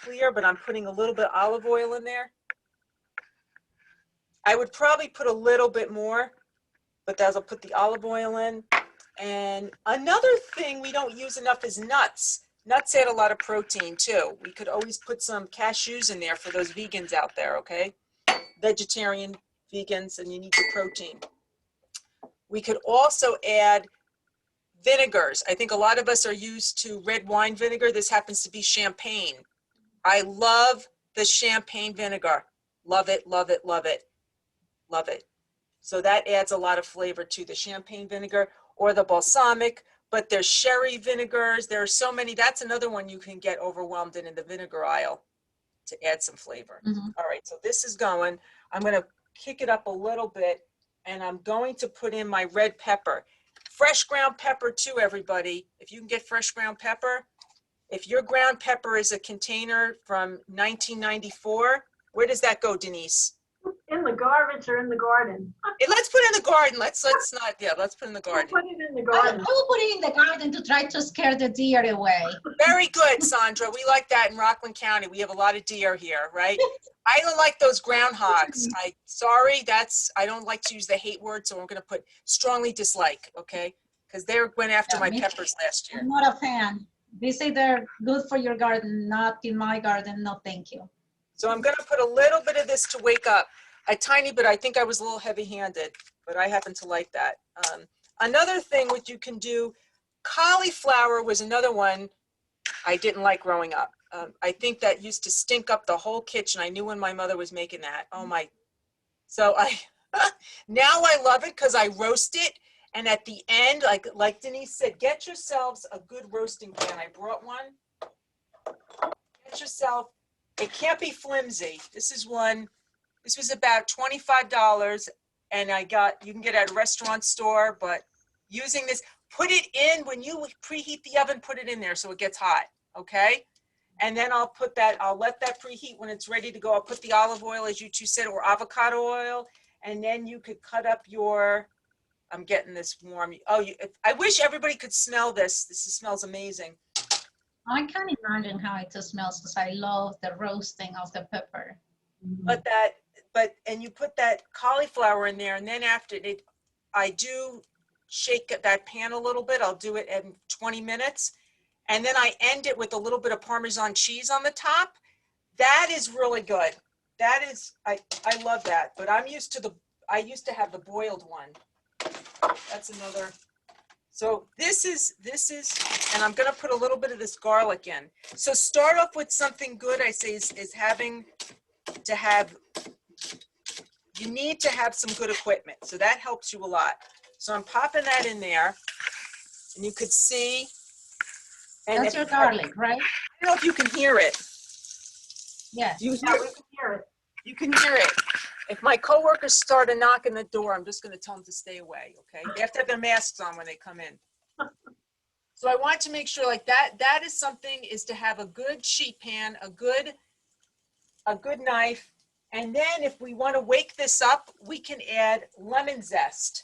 clear, but I'm putting a little bit of olive oil in there. I would probably put a little bit more, but I'll put the olive oil in. And another thing we don't use enough is nuts. Nuts add a lot of protein too. We could always put some cashews in there for those vegans out there, okay? Vegetarian vegans, and you need your protein. We could also add vinegars. I think a lot of us are used to red wine vinegar. This happens to be champagne. I love the champagne vinegar. Love it, love it, love it, love it. So that adds a lot of flavor to the champagne vinegar or the balsamic, but there's sherry vinegars. There are so many. That's another one you can get overwhelmed in the vinegar aisle to add some flavor. Mm-hmm. All right, so this is going. I'm going to kick it up a little bit, and I'm going to put in my red pepper. Fresh ground pepper too, everybody. If you can get fresh ground pepper. If your ground pepper is a container from 1994, where does that go, Denise? In the garbage or in the garden? Let's put it in the garden. Let's not, yeah, let's put it in the garden. Put it in the I garden. will put it in the garden to try to scare the deer away. Very good, Sandra. We like that in Rockland County. We have a lot of deer here, right? I don't like those groundhogs. I don't like to use the hate word, so I'm going to put strongly dislike, okay? Because they went after my peppers last year. I'm not a fan. They say they're good for your garden, not in my garden. No, thank you. So I'm going to put a little bit of this to wake up. A tiny bit. I think I was a little heavy-handed, but I happen to like that. Another thing what you can do, cauliflower was another one I didn't like growing up. I think that used to stink up the whole kitchen. I knew when my mother was making that. Oh my. So now I love it because I roast it. And at the end, like Denise said, get yourselves a good roasting pan. I brought one. Get yourself, it can't be flimsy. This is one, this was about $25 and you can get it at a restaurant store, but using this, put it in, when you preheat the oven, put it in there so it gets hot, okay? And then I'll let that preheat. When it's ready to go, I'll put the olive oil, as you two said, or avocado oil, and then you could cut up your, I'm getting this warm. Oh, I wish everybody could smell this. This smells amazing. I can't imagine how it smells because I love the roasting of the pepper. And you put that cauliflower in there, and then after it, I do shake that pan a little bit. I'll do it in 20 minutes. And then I end it with a little bit of Parmesan cheese on the top. That is really good. That is, I love that. But I used to have the boiled one. That's another. So this is, and I'm going to put a little bit of this garlic in. So start off with something good, I say, is having to have, you need to have some good equipment. So that helps you a lot. So I'm popping that in there, and you could see. And that's your garlic, right? I don't know if you can hear it. Yes. We can hear it. You can hear it. If my coworkers start knocking the door, I'm just going to tell them to stay away, okay? They have to have their masks on when they come in. So I want to make sure like that is something, is to have a good sheet pan, a good knife. And then if we want to wake this up, we can add lemon zest.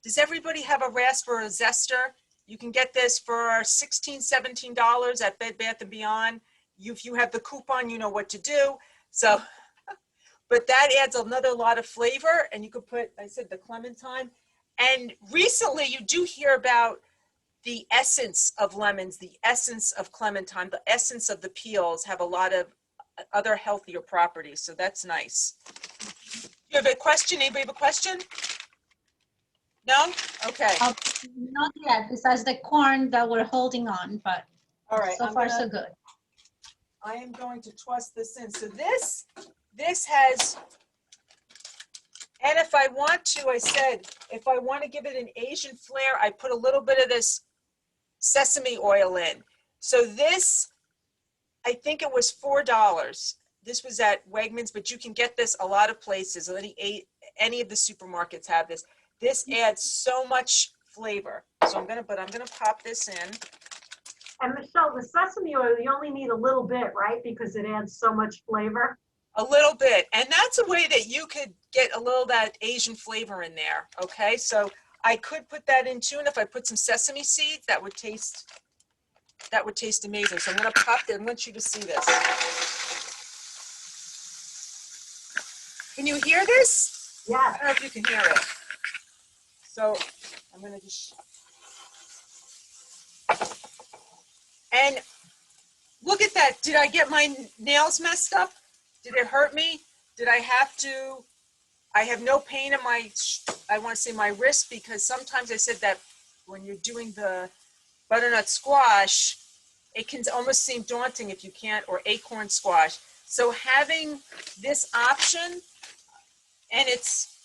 Does everybody have a rasp or a zester? You can get this for $16, $17 at Bed Bath & Beyond. If you have the coupon, you know what to do. So, but that adds another lot of flavor. And you could put, I said, the clementine. And recently you do hear about the essence of lemons, the essence of clementine, the essence of the peels have a lot of other healthier properties. So that's nice. You have a question? Anybody have a question? No? Okay. Not yet, besides the corn that we're holding on, but All right. so far so good. I am going to toss this in. So this has, and if I want to, I said, if I want to give it an Asian flair, I put a little bit of this sesame oil in. So this, I think it was $4. This was at Wegmans, but you can get this a lot of places. Any of the supermarkets have this. This adds so much flavor. So I'm gonna pop this in. And Michelle, the sesame oil, you only need a little bit, right? Because it adds so much flavor. A little bit. And that's a way that you could get a little that Asian flavor in there. Okay, so I could put that in too, and if I put some sesame seeds, that would taste amazing. So I'm gonna pop that. I want you to see this. Can you hear this? Yeah. I don't know if you can hear it. So I'm gonna just, and look at that. Did I get my nails messed up? Did it hurt me? Did I have to? I have no pain in my, I want to say my wrist, because sometimes I said that when you're doing the butternut squash, it can almost seem daunting if you can't, or acorn squash. So having this option, and it's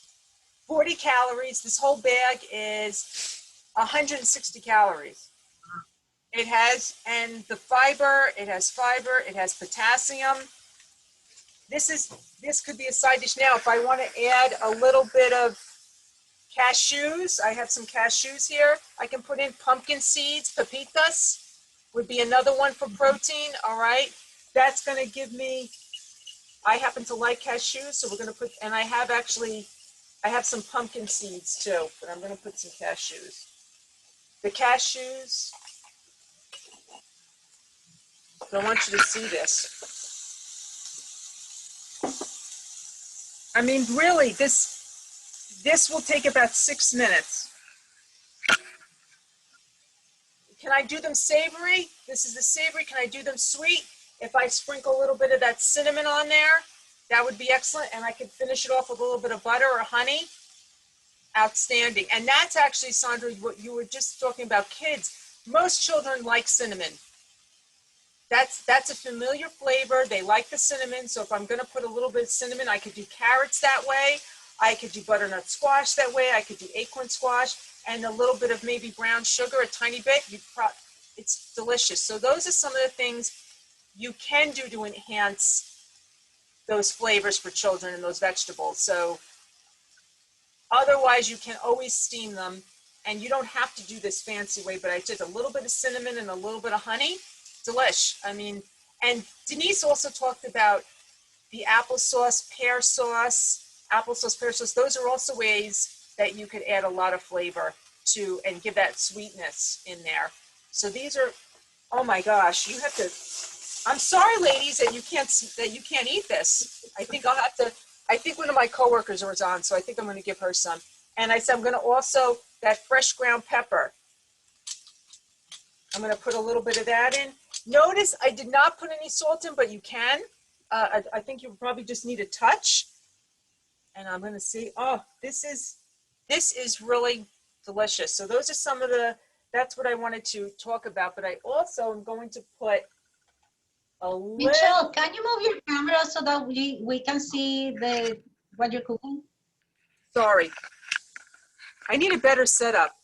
40 calories, this whole bag is 160 calories. It has, and the fiber, it has potassium. This could be a side dish. Now, if I want to add a little bit of cashews, I have some cashews here. I can put in pumpkin seeds, pepitas would be another one for protein, all right? That's gonna give me, I happen to like cashews, so we're gonna put, and I have some pumpkin seeds too, but I'm gonna put some cashews. The cashews, so I want you to see this. I mean, really, this will take about 6 minutes. Can I do them savory? This is the savory. Can I do them sweet? If I sprinkle a little bit of that cinnamon on there, that would be excellent. And I could finish it off with a little bit of butter or honey. Outstanding. And that's actually, Sandra, what you were just talking about kids. Most children like cinnamon. That's a familiar flavor. They like the cinnamon. So if I'm going to put a little bit of cinnamon, I could do carrots that way. I could do butternut squash that way. I could do acorn squash and a little bit of maybe brown sugar, a tiny bit. It's delicious. So those are some of the things you can do to enhance those flavors for children and those vegetables. So otherwise, you can always steam them, and you don't have to do this fancy way, but I did a little bit of cinnamon and a little bit of honey. Delish. I mean, and Denise also talked about the applesauce, pear sauce, applesauce, pear sauce. Those are also ways that you could add a lot of flavor to and give that sweetness in there. So these are, oh my gosh, you have to, I'm sorry, ladies, that you can't eat this. I think I'll have to, I think one of my coworkers was on, so I think I'm going to give her some. And I said, I'm going to also, that fresh ground pepper, I'm going to put a little bit of that in. Notice I did not put any salt in, but you can. I think you probably just need a touch. And I'm going to see, oh, this is really delicious. So those are some of that's what I wanted to talk about. But I also am going to put a little. Michelle, can you move your camera so that we can see what you're cooking? Sorry. I need a better setup.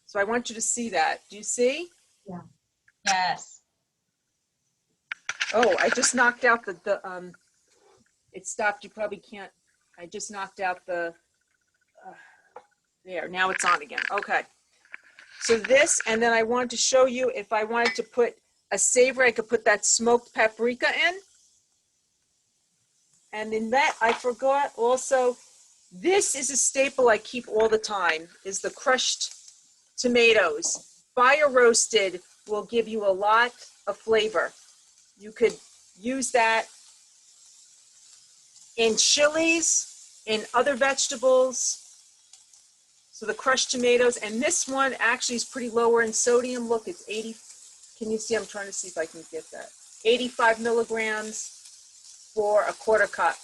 So I want you to see that. Do you see? Yeah. Yes. Oh, I just knocked out it stopped. You probably can't. I just knocked out there. Now it's on again. Okay. So this, and then I wanted to show you if I wanted to put a savory, I could put that smoked paprika in. And in that, I forgot also, this is a staple I keep all the time, is the crushed tomatoes. Fire roasted will give you a lot of flavor. You could use that in chilies, in other vegetables. So the crushed tomatoes, and this one actually is pretty lower in sodium. Look, it's 80, can you see? I'm trying to see if I can get that. 85 milligrams for a quarter cup.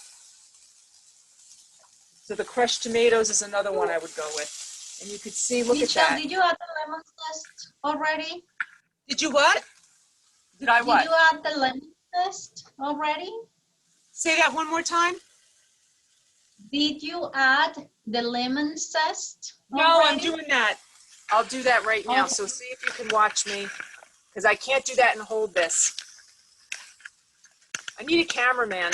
So the crushed tomatoes is another one I would go with. And you could see, look Michelle, at that. did you add the lemon zest already? Did you what? Did I what? Did you add the lemon zest already? Say that one more time. Did you add the lemon zest No, already? I'm doing that. I'll do that right now. Okay. So see if you can watch me, because I can't do that and hold this. I need a cameraman.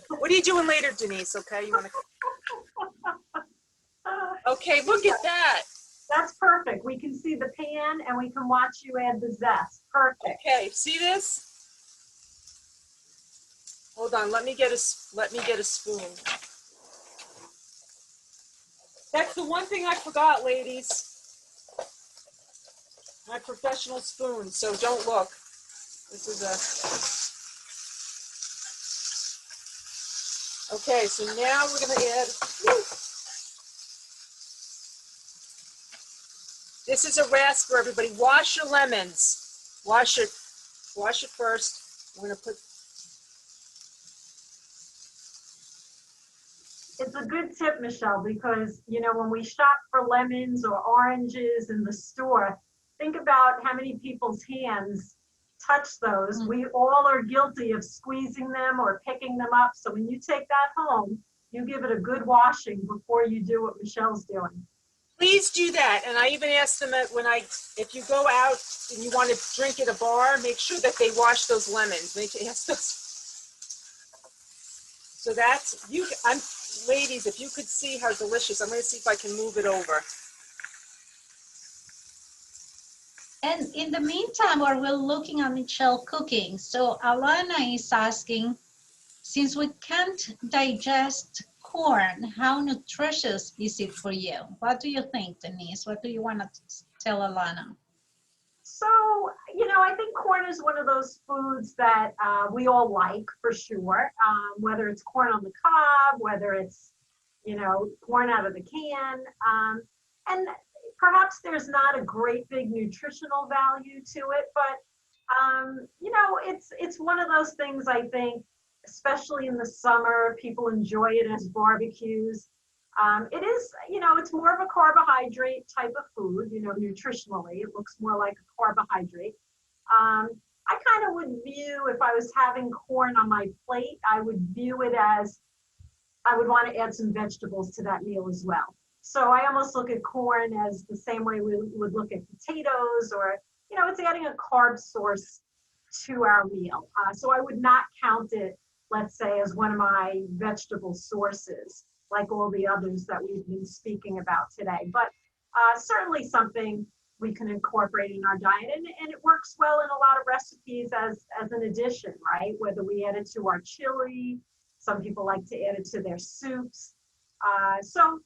What are you doing later, Denise? Okay, you want to? Okay, look at that. That's perfect. We can see the pan and we can watch you add the zest. Perfect. Okay, see this? Hold on. Let me get a spoon. That's the one thing I forgot, ladies. My professional spoon. So don't look. This is a. Okay, so now we're gonna add. This is a rasp for everybody. Wash your lemons. Wash it first. We're gonna put. It's a good tip, Michelle, because, you know, when we shop for lemons or oranges in the store, think about how many people's hands touch those. Mm-hmm. We all are guilty of squeezing them or picking them up. So when you take that home, you give it a good washing before you do what Michelle's doing. Please do that. And I even asked them that if you go out and you want to drink at a bar, make sure that they wash those lemons. Ask those. So that's, ladies, if you could see how delicious, I'm going to see if I can move it over. And in the meantime, while we're looking at Michelle cooking, so Alana is asking, since we can't digest corn, how nutritious is it for you? What do you think, Denise? What do you want to tell Alana? So, you know, I think corn is one of those foods that we all like for sure, whether it's corn on the cob, whether it's, you know, corn out of the can. And perhaps there's not a great big nutritional value to it, but, you know, it's one of those things I think, especially in the summer, people enjoy it as barbecues. It is, it's more of a carbohydrate type of food, nutritionally. It looks more like a carbohydrate. Um, I kind of would view, if I was having corn on my plate, I would view it as I would want to add some vegetables to that meal as well. So I almost look at corn as the same way we would look at potatoes, or, it's adding a carb source to our meal. So I would not count it, let's say, as one of my vegetable sources, like all the others that we've been speaking about today. But certainly something we can incorporate in our diet. And it works well in a lot of recipes as an addition, right? Whether we add it to our chili, some people like to add it to their soups. So,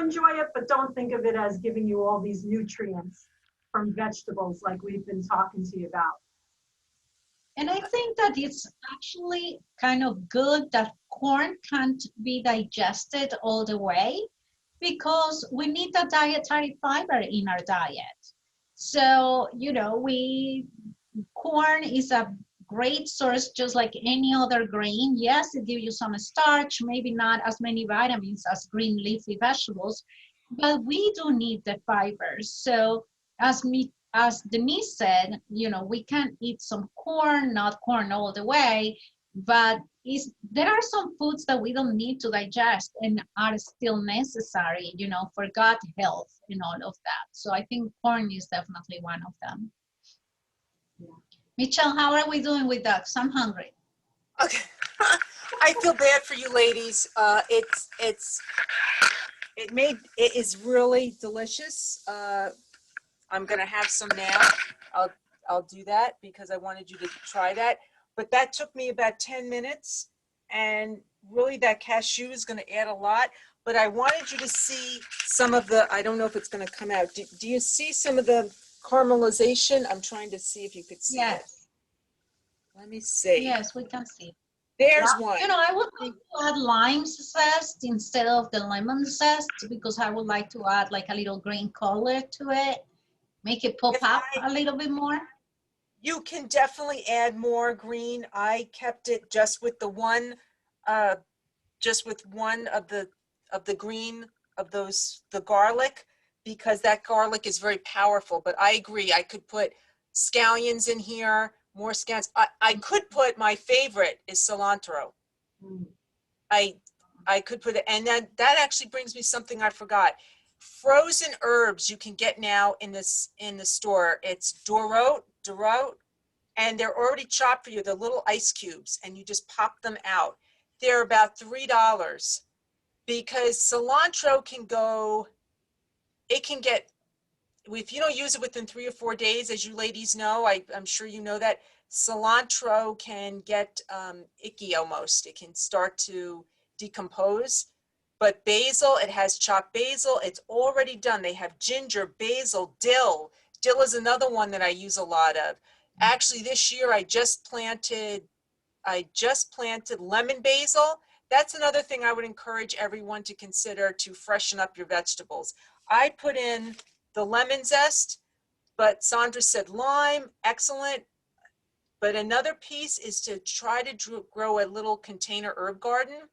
enjoy it, but don't think of it as giving you all these nutrients from vegetables like we've been talking to you about. And I think that it's actually kind of good that corn can't be digested all the way because we need the dietary fiber in our diet. So, corn is a great source just like any other grain. Yes, it gives you some starch, maybe not as many vitamins as green leafy vegetables, but we do need the fibers. So as Denise said, we can eat some corn, not corn all the way, but there are some foods that we don't need to digest and are still necessary, for gut health and all of that. So I think corn is definitely one of them. Yeah. Michelle, how are we doing with that? 'Cause I'm hungry. Okay. I feel bad for you ladies. It is really delicious. I'm gonna have some now. I'll do that because I wanted you to try that. But that took me about 10 minutes, and really that cashew is gonna add a lot. But I wanted you to see some of the, I don't know if it's gonna come out. Do you see some of the caramelization? I'm trying to see if you could see it. Yes. Let me see. Yes, we can see. There's Yeah. one. I would like to add lime zest instead of the lemon zest because I would like to add like a little green color to it, make it pop up a little bit more. You can definitely add more green. I kept it just with the one, of the green of the garlic, because that garlic is very powerful. But I agree, I could put scallions in here, more scallions. I could put, my favorite is cilantro. I could put it, and then that actually brings me something I forgot. Frozen herbs you can get now in the store. It's Dorot, and they're already chopped for you. They're little ice cubes, and you just pop them out. They're about $3 because cilantro can go, it can get, if you don't use it within 3 or 4 days, as you ladies know, I'm sure you know that, cilantro can get icky almost. It can start to decompose. But basil, it has chopped basil. It's already done. They have ginger, basil, dill. Dill is another one that I use a lot of. Actually, this year I just planted lemon basil. That's another thing I would encourage everyone to consider to freshen up your vegetables. I put in the lemon zest, but Sandra said lime, excellent. But another piece is to try to grow a little container herb garden.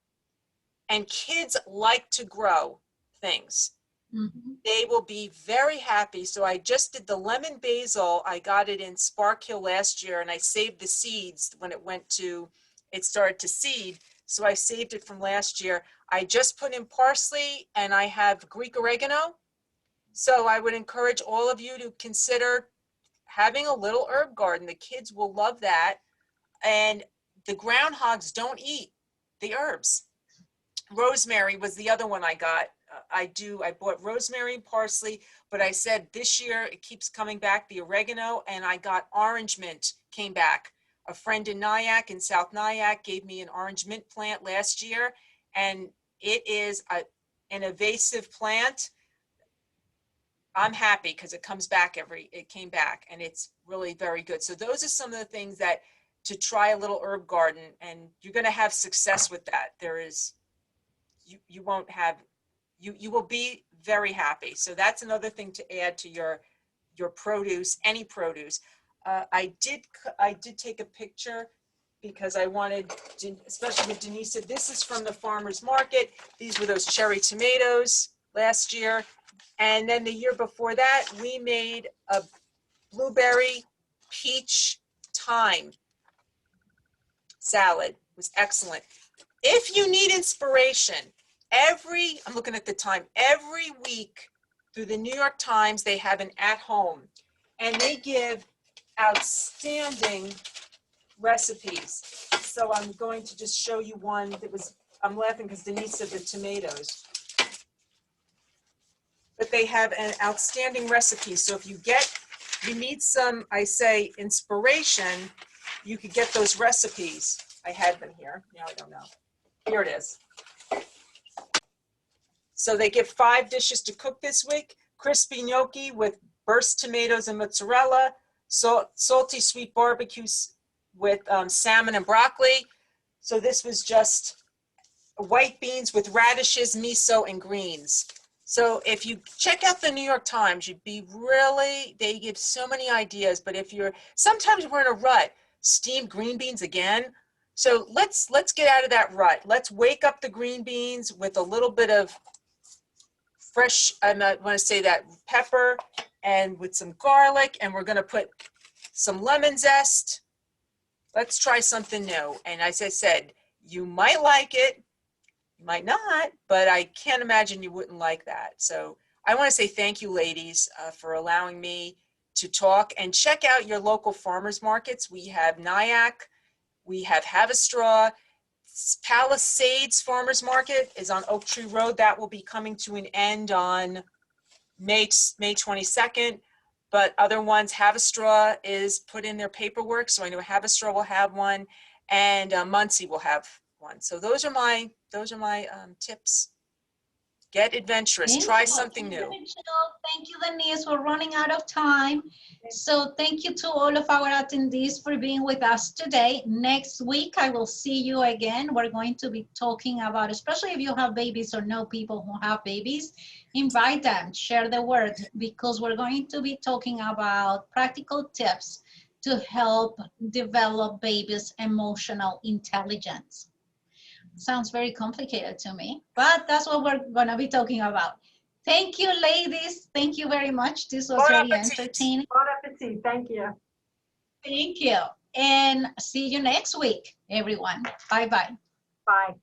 And kids like to grow things. Mm-hmm. They will be very happy. So I just did the lemon basil. I got it in Spark Hill last year, and I saved the seeds when it started to seed. So I saved it from last year. I just put in parsley, and I have Greek oregano. So I would encourage all of you to consider having a little herb garden. The kids will love that. And the groundhogs don't eat the herbs. Rosemary was the other one I got. I bought rosemary and parsley, but I said this year it keeps coming back, the oregano, and I got orange mint came back. A friend in Nyack, in South Nyack, gave me an orange mint plant last year, and it is an invasive plant. I'm happy because it comes back it came back, and it's really very good. So those are some of the things that to try a little herb garden, and you're going to have success with that. You will be very happy. So that's another thing to add to your produce, any produce. I did take a picture. because I wanted, especially with Denise, this is from the farmer's market. These were those cherry tomatoes last year. And then the year before that, we made a blueberry peach thyme salad. It was excellent. If you need inspiration, I'm looking at the time, every week through the New York Times, they have an at-home, and they give outstanding recipes. So I'm going to just show you one that was, I'm laughing because Denise said the tomatoes. But they have an outstanding recipe. So if you need some, I say, inspiration, you could get those recipes. I had them here. Now I don't know. Here it is. So they give 5 dishes to cook this week. Crispy gnocchi with burst tomatoes and mozzarella. Salty sweet barbecues with salmon and broccoli. So this was just white beans with radishes, miso, and greens. So if you check out the New York Times, they give so many ideas, but sometimes we're in a rut, steamed green beans again. So let's get out of that rut. Let's wake up the green beans with a little bit of fresh, I want to say that, pepper and with some garlic, and we're going to put some lemon zest. Let's try something new. And as I said, you might like it, you might not, but I can't imagine you wouldn't like that. So I want to say thank you, ladies, for allowing me to talk, and check out your local farmers markets. We have Nyack, we have Havistraw. Palisades Farmers Market is on Oak Tree Road. That will be coming to an end on May 22nd. But other ones, Havistraw is put in their paperwork, so I know Havistraw will have one, and Muncie will have one. So those are my tips. Get adventurous. Try something new. Thank you, Denise. We're running out of time. So thank you to all of our attendees for being with us today. Next week, I will see you again. We're going to be talking about, especially if you have babies or know people who have babies, invite them, share the word, because we're going to be talking about practical tips to help develop babies' emotional intelligence. Sounds very complicated to me, but that's what we're going to be talking about. Thank you, ladies. Thank you very much. This was very entertaining. Bon appetit. Thank you. Thank you. And see you next week, everyone. Bye-bye. Bye.